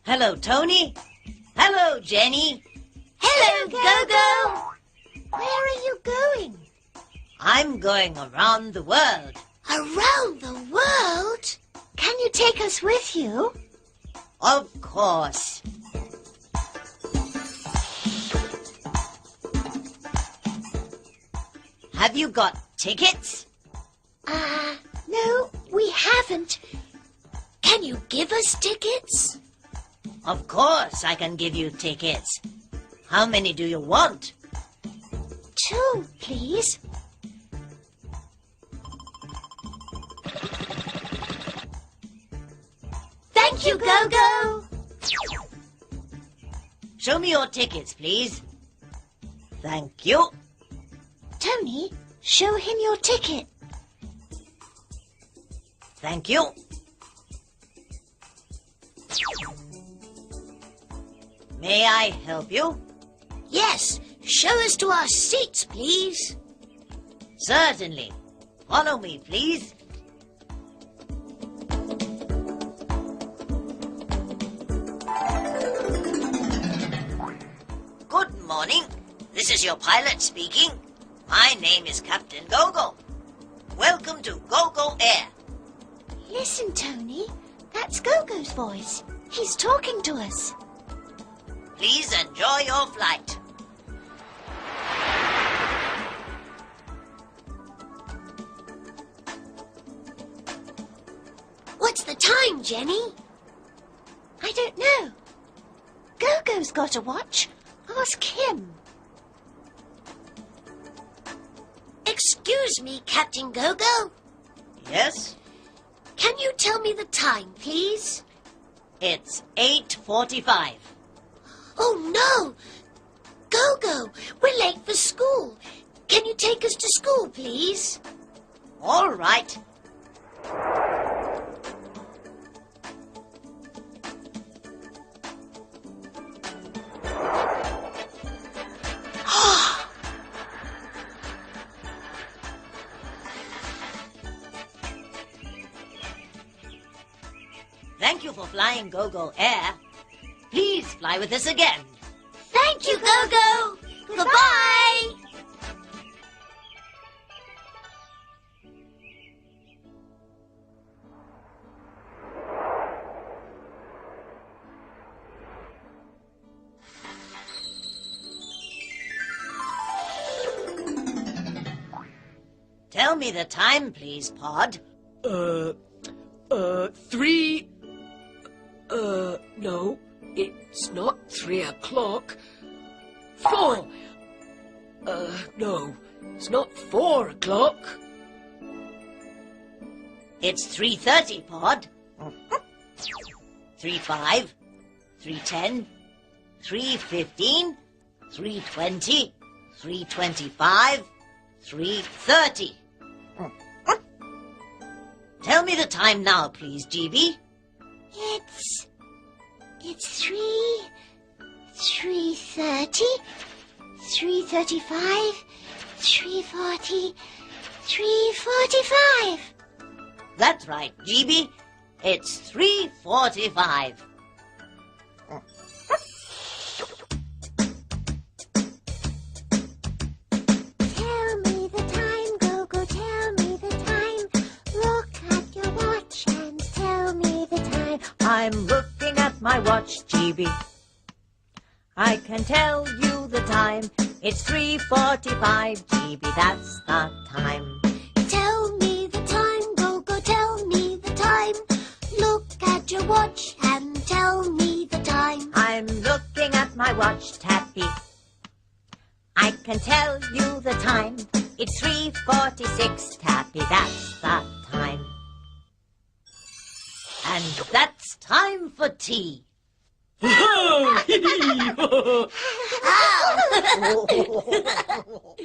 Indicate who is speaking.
Speaker 1: Hello, Tony. Hello, Jenny.
Speaker 2: Hello, Gogo. Where are you going?
Speaker 1: I'm going around the world.
Speaker 2: Around the world? Can you take us with you?
Speaker 1: Of course. Have you got tickets?
Speaker 2: No, we haven't. Can you give us tickets?
Speaker 1: Of course I can give you tickets. How many do you want?
Speaker 2: 2, please. Thank you, Gogo.
Speaker 1: Show me your tickets, please. Thank you.
Speaker 2: Tony, show him your ticket.
Speaker 1: Thank you. May I help you?
Speaker 2: Yes, show us to our seats, please.
Speaker 1: Certainly. Follow me, please. Good morning. This is your pilot speaking. My name is Captain Gogo. Welcome to Gogo Air.
Speaker 2: Listen, Tony. That's Gogo's voice. He's talking to us.
Speaker 1: Please enjoy your flight.
Speaker 2: What's the time, Jenny? I don't know. Gogo's got a watch. Ask him. Excuse me, Captain Gogo.
Speaker 1: Yes?
Speaker 2: Can you tell me the time, please?
Speaker 1: It's 8:45.
Speaker 2: Oh, no! Gogo, we're late for school. Can you take us to school, please?
Speaker 1: All right. Thank you for flying Gogo Air. Please fly with us again.
Speaker 2: Thank you, Gogo. Goodbye.
Speaker 1: Tell me the time, please, Pod.
Speaker 3: 3... no, it's not 3 o'clock. 4. No, it's not 4 o'clock.
Speaker 1: It's 3:30, Pod. 3:05, 3:10, 3:15, 3:20, 3:25, 3:30. Tell me the time now, please, GB.
Speaker 2: It's 3:30, 3:35, 3:40, 3:45.
Speaker 1: That's right, GB. It's 3:45.
Speaker 2: Tell me the time, Gogo, tell me the time. Look at your watch and tell me the time.
Speaker 1: I'm looking at my watch, GB. I can tell you the time. It's 3:45, GB. That's the time.
Speaker 2: Tell me the time, Gogo, tell me the time. Look at your watch and tell me the time.
Speaker 1: I'm looking at my watch, Tappy. I can tell you the time. It's 3:46, Tappy. That's the time. And that's time for tea.
Speaker 3: Ho, ho, hee, hee, ho, ho.